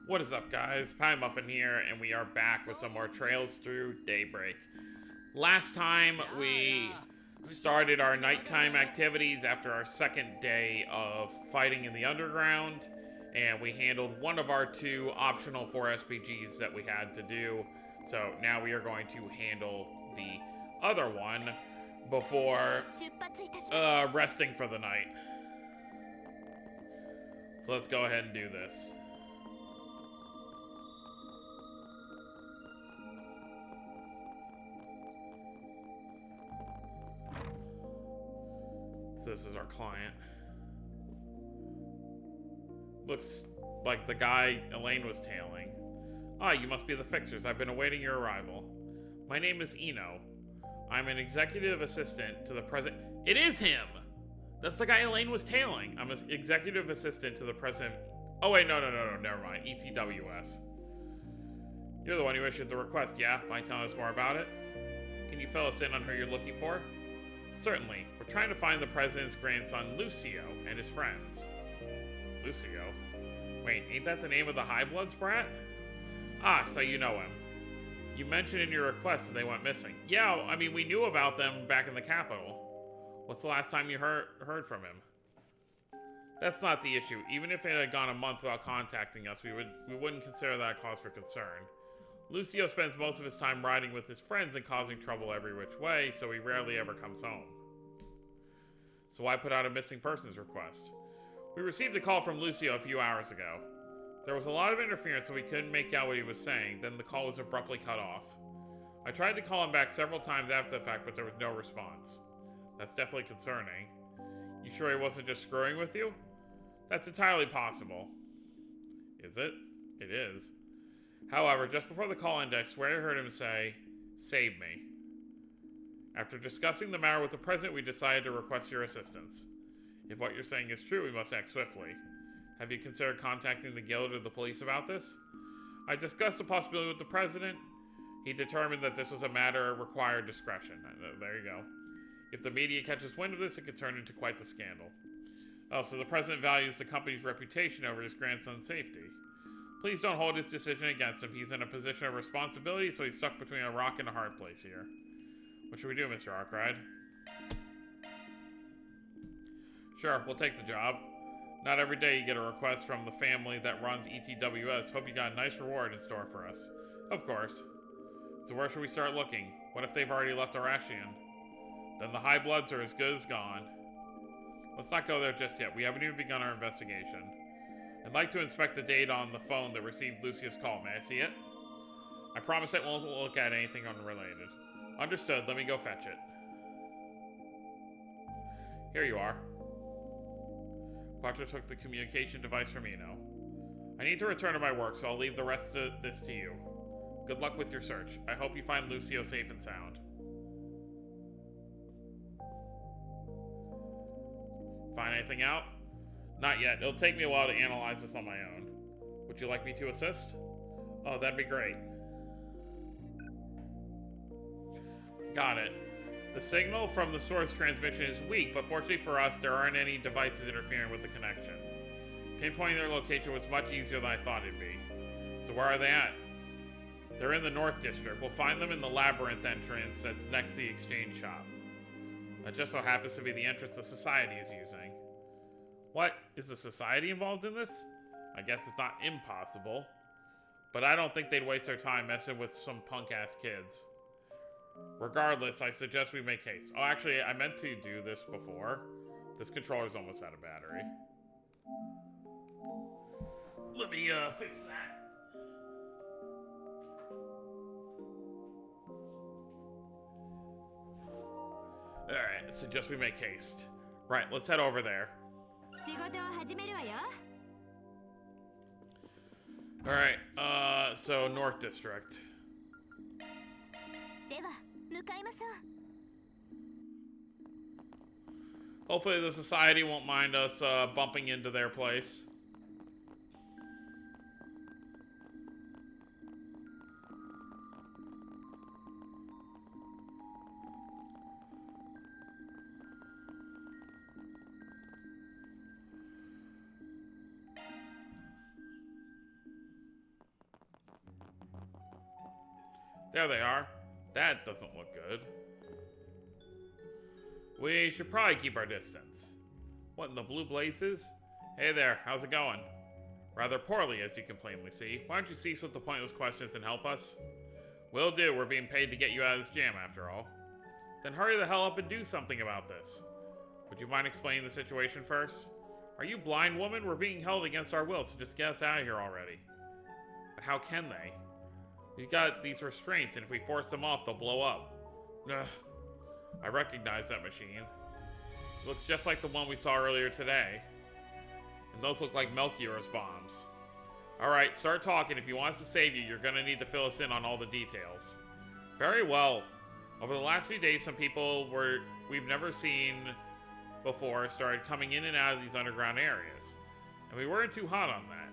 What is up, guys? Pie Muffin here, and we are back with some more Trails Through Daybreak. Last time, we started our nighttime activities after our second day of fighting in the underground, and we handled one of our two optional 4 SPGs that we had to do. So now we are going to handle the other one before resting for the night. So let's go ahead and do this. So this is our client. Looks like the guy Elaine was tailing. Ah, you must be the fixers. I've been awaiting your arrival. My name is Eno. I'm an executive assistant to the president. It is him! That's the guy Elaine was tailing. I'm an executive assistant to the president. Oh, wait, no, never mind. ETWS. You're the one who issued the request, yeah? Mind telling us more about it? Can you fill us in on who you're looking for? Certainly. We're trying to find the president's grandson, Lucio, and his friends. Lucio? Wait, ain't that the name of the High Bloods brat? Ah, so you know him. You mentioned in your request that they went missing. Yeah, I mean, we knew about them back in the capital. What's the last time you heard from him? That's not the issue. Even if it had gone a month without contacting us, we wouldn't consider that cause for concern. Lucio spends most of his time riding with his friends and causing trouble every which way, so he rarely ever comes home. So why put out a missing persons request? We received a call from Lucio a few hours ago. There was a lot of interference, so we couldn't make out what he was saying, then the call was abruptly cut off. I tried to call him back several times after the fact, but there was no response. That's definitely concerning. You sure he wasn't just screwing with you? That's entirely possible. Is it? It is. However, just before the call ended, I swear I heard him say, "Save me." After discussing the matter with the president, we decided to request your assistance. If what you're saying is true, we must act swiftly. Have you considered contacting the guild or the police about this? I discussed the possibility with the president. He determined that this was a matter required discretion. There you go. If the media catches wind of this, it could turn into quite the scandal. Oh, so the president values the company's reputation over his grandson's safety. Please don't hold his decision against him. He's in a position of responsibility, so he's stuck between a rock and a hard place here. What should we do, Mr. Arkride? Sure, we'll take the job. Not every day you get a request from the family that runs ETWS. Hope you got a nice reward in store for us. Of course. So where should we start looking? What if they've already left Arashian? Then the High Bloods are as good as gone. Let's not go there just yet. We haven't even begun our investigation. I'd like to inspect the data on the phone that received Lucio's call. May I see it? I promise I won't look at anything unrelated. Understood. Let me go fetch it. Here you are. Quattro took the communication device from Eno. I need to return to my work, so I'll leave the rest of this to you. Good luck with your search. I hope you find Lucio safe and sound. Find anything out? Not yet. It'll take me a while to analyze this on my own. Would you like me to assist? Oh, that'd be great. Got it. The signal from the source transmission is weak, but fortunately for us, there aren't any devices interfering with the connection. Pinpointing their location was much easier than I thought it'd be. So where are they at? They're in the North District. We'll find them in the labyrinth entrance that's next to the exchange shop. That just so happens to be the entrance the society is using. What? Is the society involved in this? I guess it's not impossible. But I don't think they'd waste their time messing with some punk-ass kids. Regardless, I suggest we make haste. Oh, actually, I meant to do this before. This controller's almost out of battery. Let me, fix that. Alright, I suggest we make haste. Right, let's head over there. Alright, so North District. Hopefully the society won't mind us bumping into their place. There they are. That doesn't look good. We should probably keep our distance. What in the blue blazes? Hey there, how's it going? Rather poorly, as you can plainly see. Why don't you cease with the pointless questions and help us? Will do, we're being paid to get you out of this jam after all. Then hurry the hell up and do something about this. Would you mind explaining the situation first? Are you blind, woman? We're being held against our will, so just get us out of here already. But how can they? We've got these restraints, and if we force them off, they'll blow up. Ugh. I recognize that machine. It looks just like the one we saw earlier today. And those look like Melchior's bombs. Alright, start talking. If you want us to save you, you're gonna need to fill us in on all the details. Very well. Over the last few days, some people we've never seen before started coming in and out of these underground areas. And we weren't too hot on that.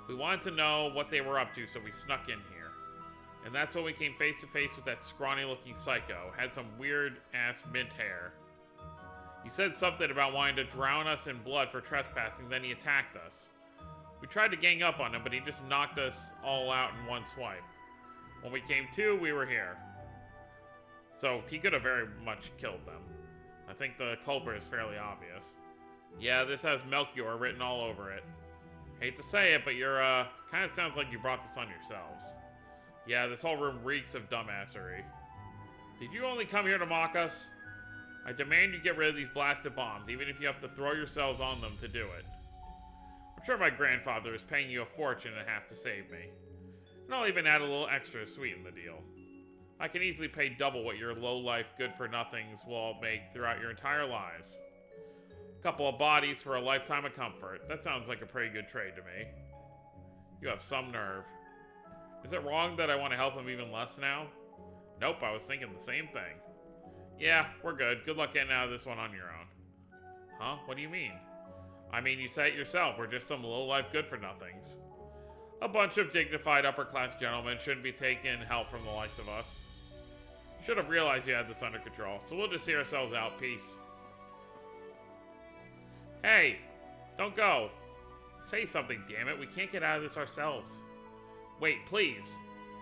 We wanted to know what they were up to, so we snuck in here. And that's when we came face to face with that scrawny-looking psycho. Had some weird-ass mint hair. He said something about wanting to drown us in blood for trespassing, then he attacked us. We tried to gang up on him, but he just knocked us all out in one swipe. When we came to, we were here. So, he could have very much killed them. I think the culprit is fairly obvious. Yeah, this has Melchior written all over it. Hate to say it, but you're, kind of sounds like you brought this on yourselves. Yeah, this whole room reeks of dumbassery. Did you only come here to mock us? I demand you get rid of these blasted bombs, even if you have to throw yourselves on them to do it. I'm sure my grandfather is paying you a fortune and a half to save me. And I'll even add a little extra to sweeten the deal. I can easily pay double what your low-life, good-for-nothings will all make throughout your entire lives. A couple of bodies for a lifetime of comfort. That sounds like a pretty good trade to me. You have some nerve. Is it wrong that I want to help him even less now? Nope, I was thinking the same thing. Yeah, we're good. Good luck getting out of this one on your own. Huh? What do you mean? I mean, you said it yourself. We're just some low-life good-for-nothings. A bunch of dignified upper-class gentlemen shouldn't be taking help from the likes of us. Should have realized you had this under control, so we'll just see ourselves out. Peace. Hey! Don't go! Say something, damn it. We can't get out of this ourselves. Wait, please.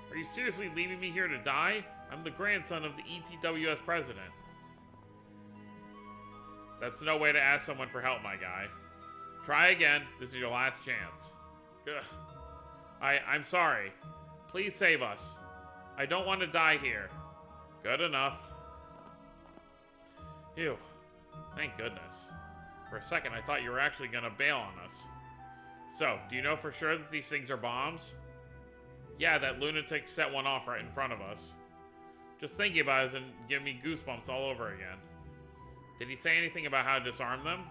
Are you seriously leaving me here to die? I'm the grandson of the ETWS president. That's no way to ask someone for help, my guy. Try again. This is your last chance. Ugh. I'm sorry. Please save us. I don't want to die here. Good enough. Ew. Thank goodness. For a second, I thought you were actually going to bail on us. So, do you know for sure that these things are bombs? Yeah, that lunatic set one off right in front of us. Just thinking about it and giving me goosebumps all over again. Did he say anything about how to disarm them?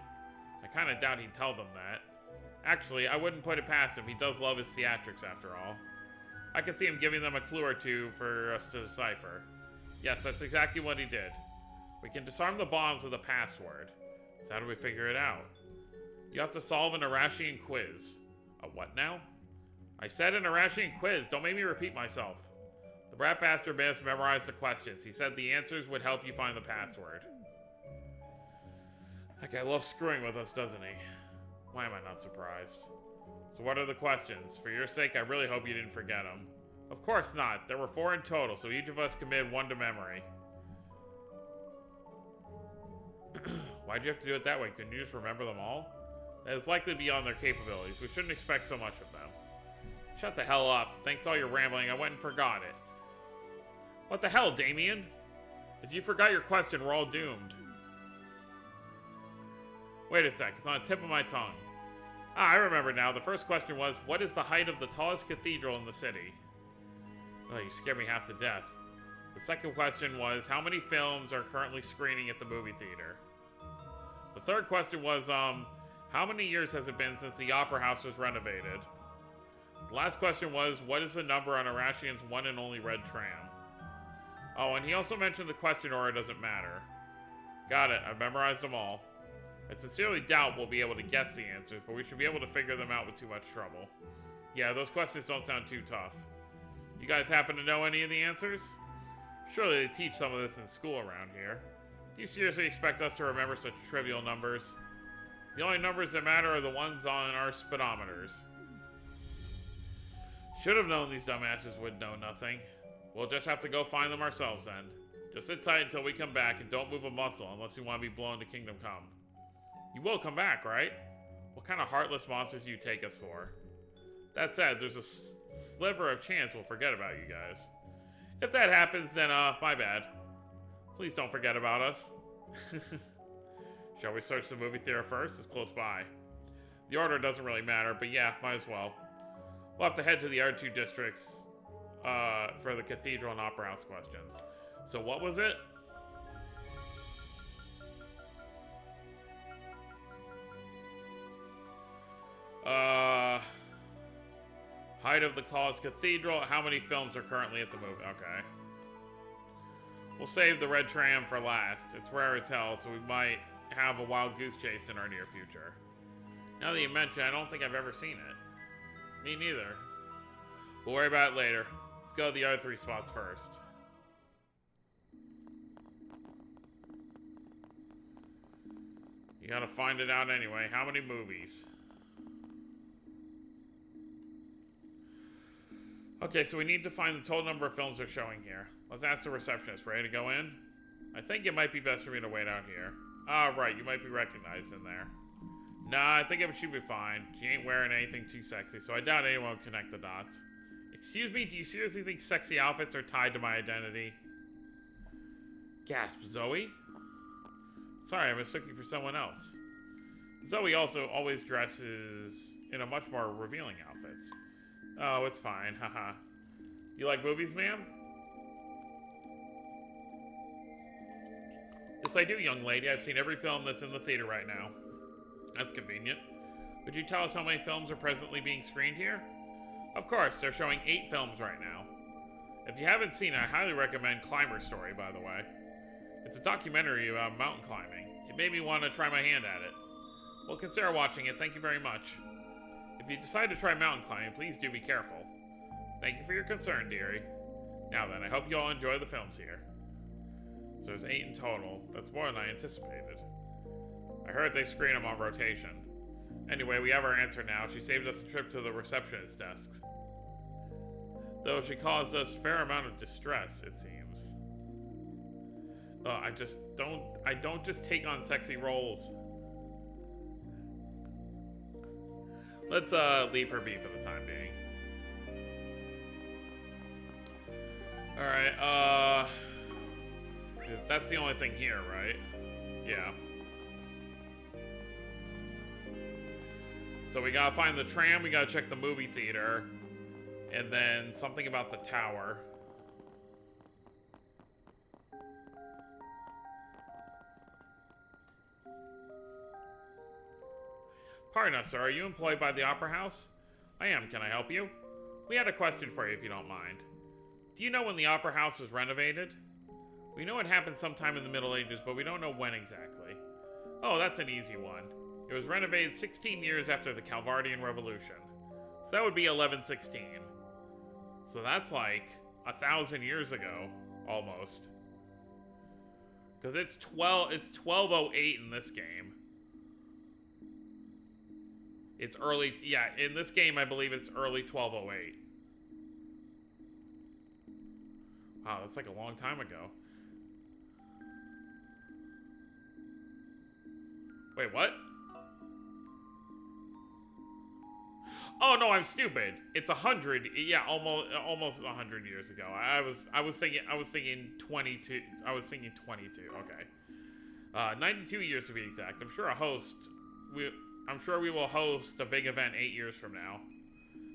I kind of doubt he'd tell them that. Actually, I wouldn't put it past him. He does love his theatrics, after all. I could see him giving them a clue or two for us to decipher. Yes, that's exactly what he did. We can disarm the bombs with a password. So how do we figure it out? You have to solve an Arashian quiz. A what now? I said an Arashian quiz. Don't make me repeat myself. The brat bastard made us memorize the questions. He said the answers would help you find the password. That guy loves screwing with us, doesn't he? Why am I not surprised? So what are the questions? For your sake, I really hope you didn't forget them. Of course not. There were 4 in total, so each of us committed 1 to memory. Why'd you have to do it that way? Couldn't you just remember them all? That is likely beyond their capabilities. We shouldn't expect so much of them. Shut the hell up. Thanks to all your rambling, I went and forgot it. What the hell, Damien? If you forgot your question, we're all doomed. Wait a sec, it's on the tip of my tongue. Ah, I remember now. The first question was, what is the height of the tallest cathedral in the city? Oh, you scared me half to death. The second question was, how many films are currently screening at the movie theater? The third question was, how many years has it been since the Opera House was renovated? The last question was, what is the number on Arashian's one and only red tram? Oh, and he also mentioned the question order doesn't matter. Got it, I've memorized them all. I sincerely doubt we'll be able to guess the answers, but we should be able to figure them out with too much trouble. Yeah, those questions don't sound too tough. You guys happen to know any of the answers? Surely they teach some of this in school around here. Do you seriously expect us to remember such trivial numbers? The only numbers that matter are the ones on our speedometers. Should have known these dumbasses would know nothing. We'll just have to go find them ourselves then. Just sit tight until we come back and don't move a muscle unless you want to be blown to Kingdom Come. You will come back, right? What kind of heartless monsters do you take us for? That said, there's a sliver of chance we'll forget about you guys. If that happens, then, my bad. Please don't forget about us. Shall we search the movie theater first? It's close by. The order doesn't really matter, but yeah, might as well. We'll have to head to the other two districts for the Cathedral and Opera House questions. So what was it? Height of the tallest cathedral. How many films are currently at the movie? Okay. We'll save the red tram for last. It's rare as hell, so we might have a wild goose chase in our near future. Now that you mention it, I don't think I've ever seen it. Me neither. We'll worry about it later. Let's go to the other three spots first. You gotta find it out anyway. How many movies? Okay, so we need to find the total number of films they're showing here. Let's ask the receptionist. Ready to go in? I think it might be best for me to wait out here. Ah, right. You might be recognized in there. Nah, I think it should be fine. She ain't wearing anything too sexy, so I doubt anyone will connect the dots. Excuse me, do you seriously think sexy outfits are tied to my identity? Gasp, Zoe? Sorry, I mistook you for someone else. Zoe also always dresses in a much more revealing outfits. Oh, it's fine, haha. You like movies, ma'am? Yes, I do, young lady. I've seen every film that's in the theater right now. That's convenient. Would you tell us how many films are presently being screened here? Of course, they're showing 8 films right now. If you haven't seen it, I highly recommend Climber Story, by the way. It's a documentary about mountain climbing. It made me want to try my hand at it. Well, consider watching it. Thank you very much. If you decide to try mountain climbing, please do be careful. Thank you for your concern, dearie. Now then, I hope you all enjoy the films here. So there's 8 in total. That's more than I anticipated. I heard they screen them on rotation. Anyway, we have our answer now. She saved us a trip to the receptionist desk. Though she caused us a fair amount of distress, it seems. I don't just take on sexy roles. Let's leave her be for the time being. Alright, that's the only thing here, right? Yeah. So we gotta find the tram, we gotta check the movie theater, and then something about the tower. Pardon us, sir. Are you employed by the Opera House? I am. Can I help you? We had a question for you, if you don't mind. Do you know when the Opera House was renovated? We know it happened sometime in the Middle Ages, but we don't know when exactly. Oh, that's an easy one. It was renovated 16 years after the Calvardian Revolution. So that would be 1116. So that's like 1,000 years ago, almost. Because it's 1208 in this game. It's early, yeah, in this game, I believe it's early 1208. Wow, that's like a long time ago. Wait, what? Oh no, I'm stupid. It's 100. Yeah, almost 100 years ago. I was thinking 22. I was thinking 22. Okay. 92 years to be exact. I'm sure we will host a big event 8 years from now.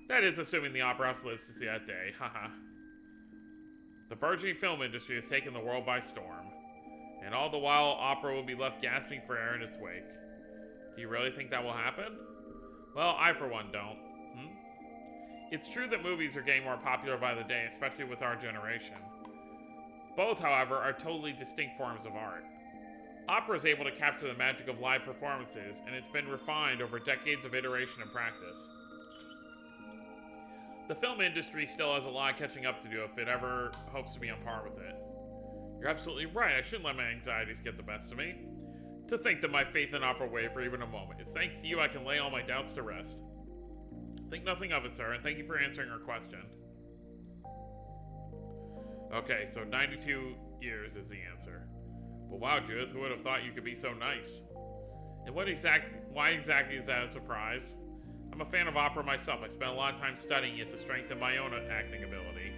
That is assuming the Opera House lives to see that day. Haha. The burgeoning film industry has taken the world by storm. And all the while, opera will be left gasping for air in its wake. Do you really think that will happen? Well, I for one don't. It's true that movies are getting more popular by the day, especially with our generation. Both, however, are totally distinct forms of art. Opera is able to capture the magic of live performances, and it's been refined over decades of iteration and practice. The film industry still has a lot of catching up to do if it ever hopes to be on par with it. You're absolutely right, I shouldn't let my anxieties get the best of me. To think that my faith in opera wavered for even a moment. It's thanks to you I can lay all my doubts to rest. Think nothing of it, sir, and thank you for answering our question. Okay, so 92 years is the answer. But wow, Judith, who would have thought you could be so nice? And why exactly is that a surprise? I'm a fan of opera myself. I spent a lot of time studying it to strengthen my own acting ability.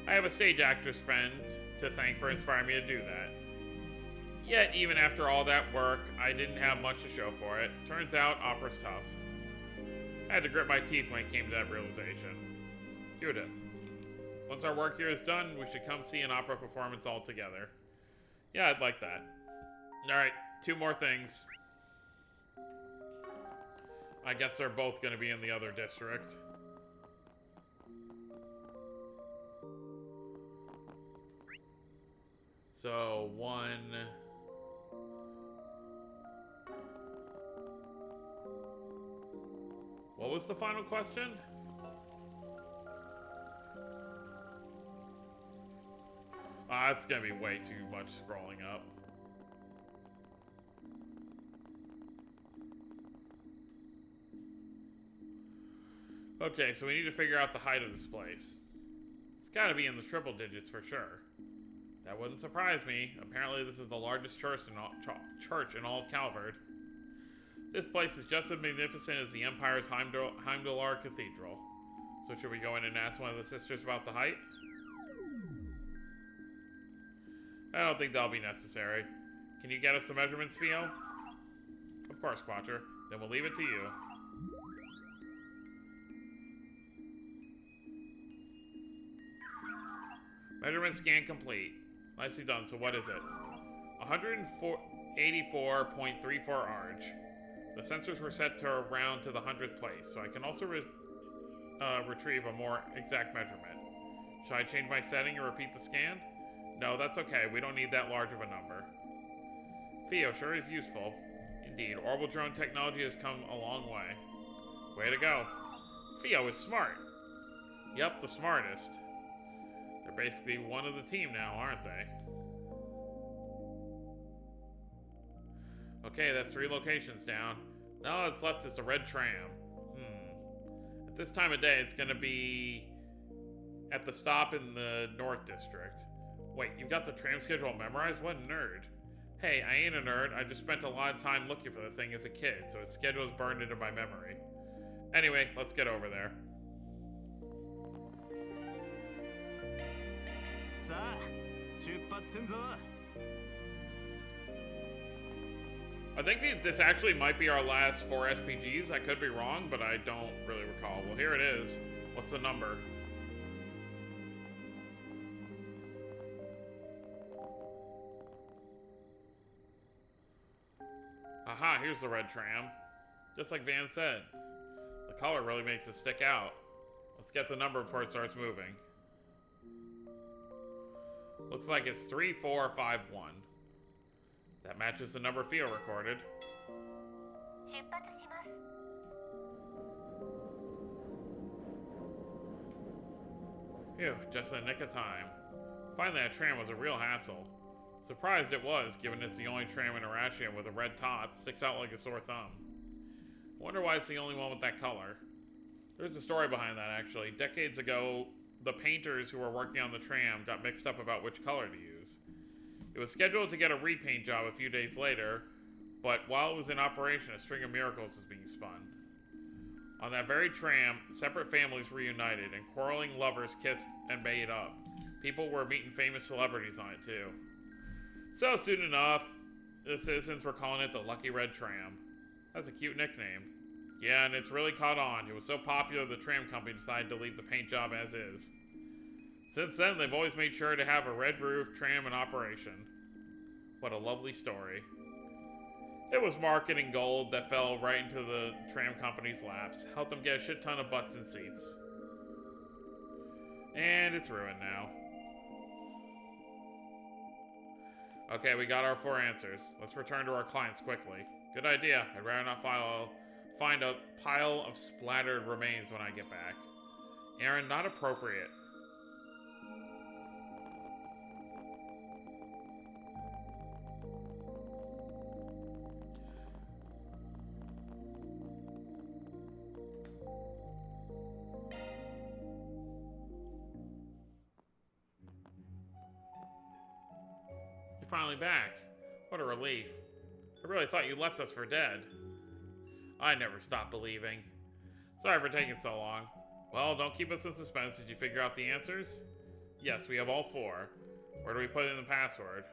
I have a stage actress friend to thank for inspiring me to do that. Yet, even after all that work, I didn't have much to show for it. Turns out, opera's tough. I had to grit my teeth when it came to that realization. Judith, once our work here is done, we should come see an opera performance all together. Yeah, I'd like that. Alright, 2 more things. I guess they're both going to be in the other district. So, 1... What was the final question? It's gonna be way too much scrolling up. Okay, so we need to figure out the height of this place. It's gotta be in the triple digits for sure. That wouldn't surprise me. Apparently this is the largest church in all of Calvard. This place is just as magnificent as the Empire's Heimdallr Cathedral. So should we go in and ask one of the sisters about the height? I don't think that'll be necessary. Can you get us the measurements, Theo? Of course, Quattro. Then we'll leave it to you. Measurement scan complete. Nicely done. So what is it? 184.34 arch. The sensors were set to round to the 100th place, so I can also retrieve a more exact measurement. Should I change my setting and repeat the scan? No, that's okay. We don't need that large of a number. Theo sure is useful. Indeed, orbital drone technology has come a long way. Way to go. Theo is smart. Yep, the smartest. They're basically one of the team now, aren't they? Okay, that's 3 locations down. Now all that's left is the red tram. At this time of day, it's gonna be at the stop in the North District. Wait, you got the tram schedule memorized? What a nerd. Hey, I ain't a nerd. I just spent a lot of time looking for the thing as a kid, so its schedule is burned into my memory. Anyway, let's get over there. I think this actually might be our last 4 SPGs. I could be wrong, but I don't really recall. Well, here it is. What's the number? Aha, here's the red tram. Just like Van said. The color really makes it stick out. Let's get the number before it starts moving. Looks like it's 3451. That matches the number Theo recorded. Phew, just in the nick of time. Finding that tram was a real hassle. Surprised it was, given it's the only tram in Arashia with a red top, sticks out like a sore thumb. Wonder why it's the only one with that color. There's a story behind that, actually. Decades ago, the painters who were working on the tram got mixed up about which color to use. It was scheduled to get a repaint job a few days later, but while it was in operation, a string of miracles was being spun. On that very tram, separate families reunited, and quarreling lovers kissed and made up. People were meeting famous celebrities on it, too. So, soon enough, the citizens were calling it the Lucky Red Tram. That's a cute nickname. Yeah, and it's really caught on. It was so popular, the tram company decided to leave the paint job as is. Since then, they've always made sure to have a red roof tram in operation. What a lovely story. It was marketing gold that fell right into the tram company's laps. Helped them get a shit ton of butts and seats. And it's ruined now. Okay, we got our 4 answers. Let's return to our clients quickly. Good idea. I'd rather not find a pile of splattered remains when I get back. Aaron, not appropriate. You're finally back. What a relief. I really thought you left us for dead. I never stopped believing. Sorry for taking so long. Well, don't keep us in suspense. Did you figure out the answers? Yes, we have all 4. Where do we put in the password?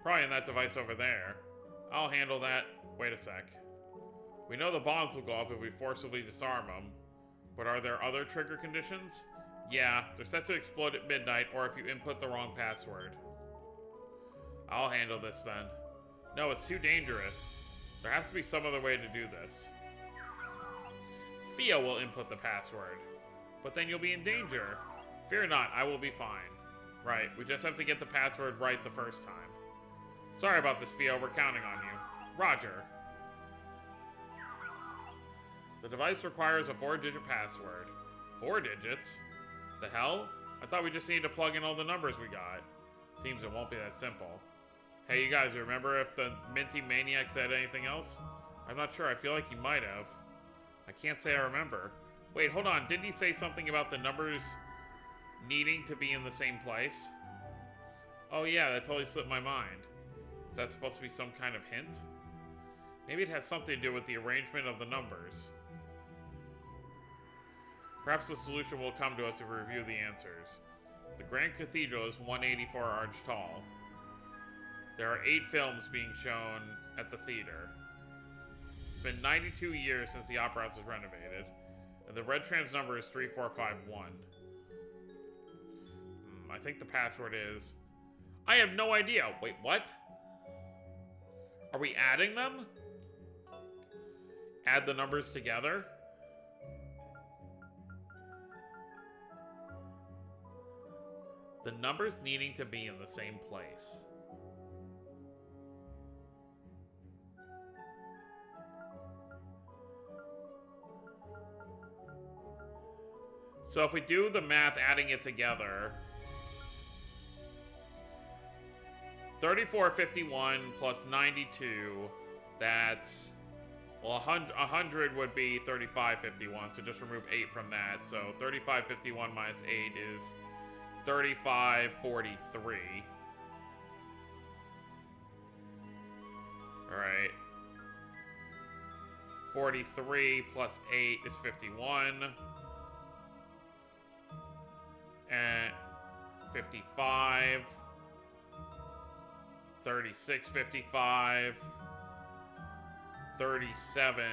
Probably in that device over there. I'll handle that. Wait a sec. We know the bombs will go off if we forcibly disarm them. But are there other trigger conditions? Yeah, they're set to explode at midnight or if you input the wrong password. I'll handle this then. No, it's too dangerous. There has to be some other way to do this. Fia will input the password. But then you'll be in danger. Fear not, I will be fine. Right, we just have to get the password right the first time. Sorry about this, Fia, we're counting on you. Roger. The device requires a 4-digit password. 4 digits? The hell? I thought we just needed to plug in all the numbers we got. Seems it won't be that simple. Hey, you guys, remember if the Minty Maniac said anything else? I'm not sure, I feel like he might have. I can't say I remember. Wait, hold on, didn't he say something about the numbers needing to be in the same place? Oh yeah, that totally slipped my mind. Is that supposed to be some kind of hint? Maybe it has something to do with the arrangement of the numbers. Perhaps the solution will come to us if we review the answers. The Grand Cathedral is 184 arch tall. There are 8 films being shown at the theater. It's been 92 years since the Opera House was renovated, and the Red Tram's number is 3451. I think the password is... I have no idea! Wait, what? Are we adding them? Add the numbers together? The numbers needing to be in the same place. So if we do the math adding it together, 3451 plus 92, that's, well, 100 would be 3551, so just remove 8 from that. So 3551 minus 8 is 3543. Alright. 43 plus 8 is 51. And 55. 36, 55. 37.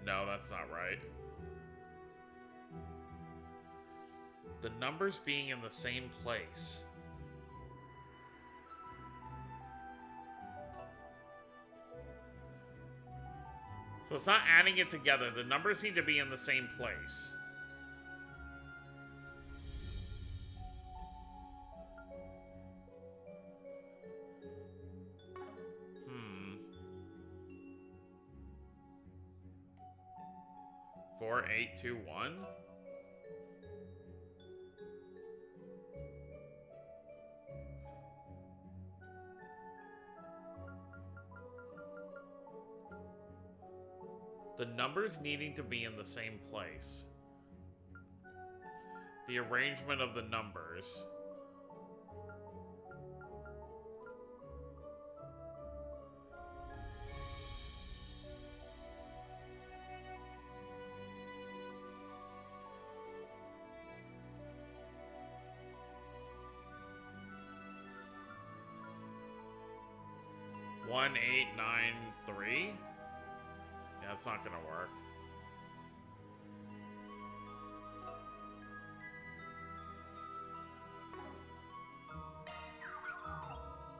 No, that's not right. The numbers being in the same place. So it's not adding it together. The numbers need to be in the same place. Hmm. 4, 8, 2, 1? The numbers needing to be in the same place. The arrangement of the numbers. One, 8, 9, 3? Yeah, it's not gonna work.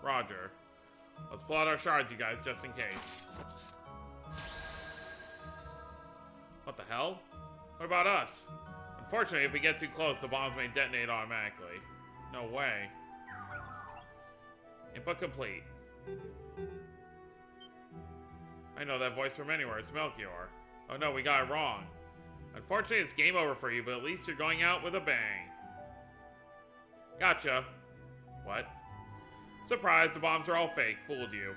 Roger. Let's pull out our shards, you guys, just in case. What the hell? What about us? Unfortunately, if we get too close, the bombs may detonate automatically. No way. Input complete. I know that voice from anywhere. It's Melchior. Oh no, we got it wrong. Unfortunately, it's game over for you, but at least you're going out with a bang. Gotcha. What? Surprise, the bombs are all fake. Fooled you.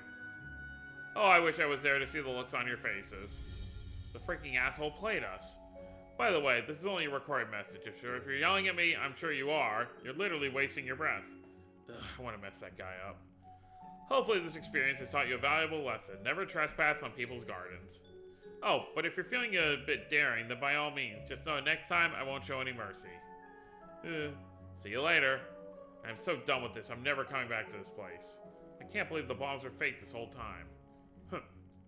Oh, I wish I was there to see the looks on your faces. The freaking asshole played us. By the way, this is only a recorded message. If you're yelling at me, I'm sure you are. You're literally wasting your breath. Ugh, I want to mess that guy up. Hopefully this experience has taught you a valuable lesson. Never trespass on people's gardens. Oh, but if you're feeling a bit daring, then by all means, just know next time I won't show any mercy. See you later. I'm so done with this, I'm never coming back to this place. I can't believe the bombs were fake this whole time.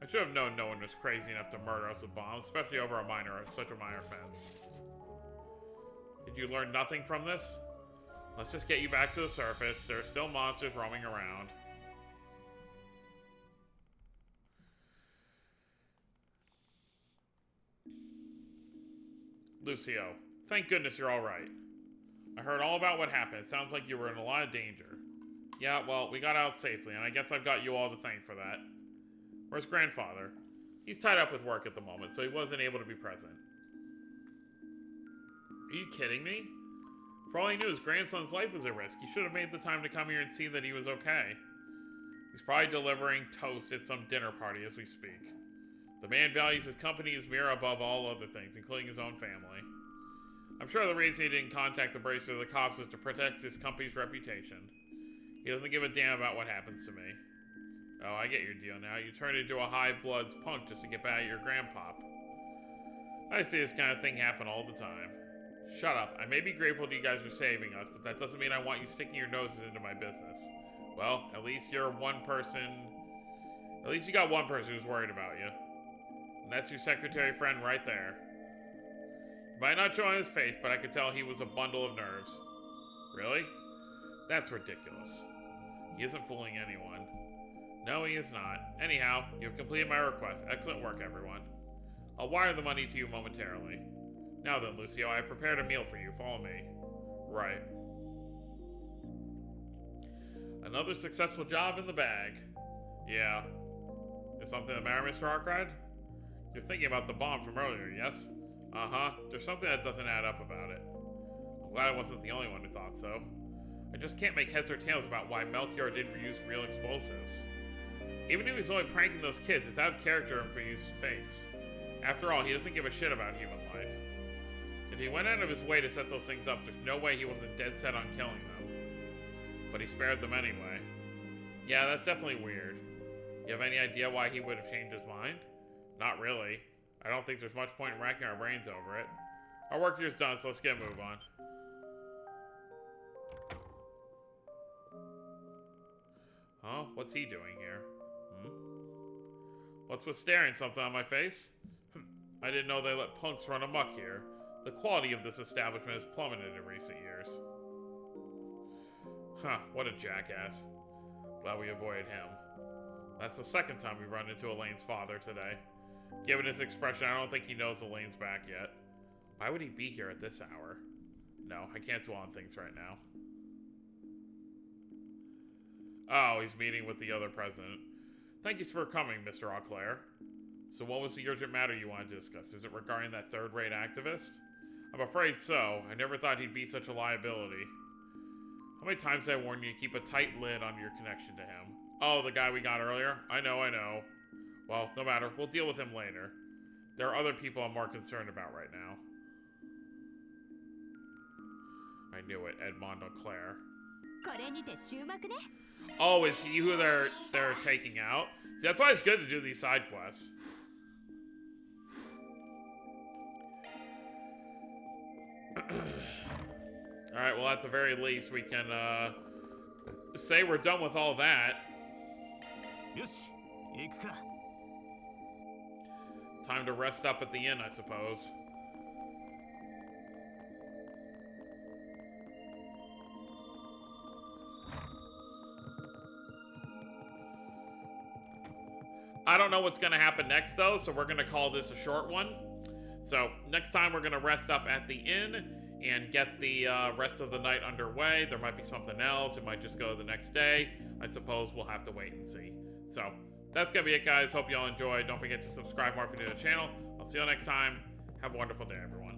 I should have known no one was crazy enough to murder us with bombs, especially over such a minor offense. Did you learn nothing from this? Let's just get you back to the surface. There are still monsters roaming around. Lucio, thank goodness you're alright. I heard all about what happened. It sounds like you were in a lot of danger. Yeah, well, we got out safely, and I guess I've got you all to thank for that. Where's Grandfather? He's tied up with work at the moment, so he wasn't able to be present. Are you kidding me? For all he knew, his grandson's life was at risk. He should have made the time to come here and see that he was okay. He's probably delivering toast at some dinner party as we speak. The man values his company's mirror above all other things, including his own family. I'm sure the reason he didn't contact the bracer or the cops was to protect his company's reputation. He doesn't give a damn about what happens to me. Oh, I get your deal now. You turned into a high-bloods punk just to get back at your grandpop. I see this kind of thing happen all the time. Shut up. I may be grateful to you guys for saving us, but that doesn't mean I want you sticking your noses into my business. Well, at least you're one person... At least you got one person who's worried about you. And that's your secretary friend right there. He might not show on his face, but I could tell he was a bundle of nerves. Really? That's ridiculous. He isn't fooling anyone. No, he is not. Anyhow, you have completed my request. Excellent work, everyone. I'll wire the money to you momentarily. Now then, Lucio, I have prepared a meal for you. Follow me. Right. Another successful job in the bag. Yeah. Is something the matter, Mr. Arkwright? You're thinking about the bomb from earlier, yes? Uh-huh. There's something that doesn't add up about it. I'm glad I wasn't the only one who thought so. I just can't make heads or tails about why Melchior didn't use real explosives. Even if he's only pranking those kids, it's out of character for him to use fakes. After all, he doesn't give a shit about human life. If he went out of his way to set those things up, there's no way he wasn't dead set on killing them. But he spared them anyway. Yeah, that's definitely weird. You have any idea why he would have changed his mind? Not really. I don't think there's much point in racking our brains over it. Our work here's done, so let's get a move on. Huh? What's he doing here? What's with staring something on my face? I didn't know they let punks run amok here. The quality of this establishment has plummeted in recent years. Huh, what a jackass. Glad we avoided him. That's the second time we've run into Elaine's father today. Given his expression, I don't think he knows Elaine's back yet. Why would he be here at this hour? No, I can't dwell on things right now. Oh, he's meeting with the other president. Thank you for coming, Mr. Auclair. So what was the urgent matter you wanted to discuss? Is it regarding that third-rate activist? I'm afraid so. I never thought he'd be such a liability. How many times have I warned you to keep a tight lid on your connection to him? Oh, the guy we got earlier? I know. Well, no matter. We'll deal with him later. There are other people I'm more concerned about right now. I knew it. Edmond Auclair. Oh, is he who they're taking out? See, that's why it's good to do these side quests. Alright, well, at the very least, we can, say we're done with all that. Time to rest up at the inn, I suppose. I don't know what's going to happen next, though, so we're going to call this a short one. So, next time we're going to rest up at the inn and get the rest of the night underway. There might be something else. It might just go the next day. I suppose we'll have to wait and see. So, that's going to be it, guys. Hope you all enjoyed. Don't forget to subscribe more if you're new to the channel. I'll see you all next time. Have a wonderful day, everyone.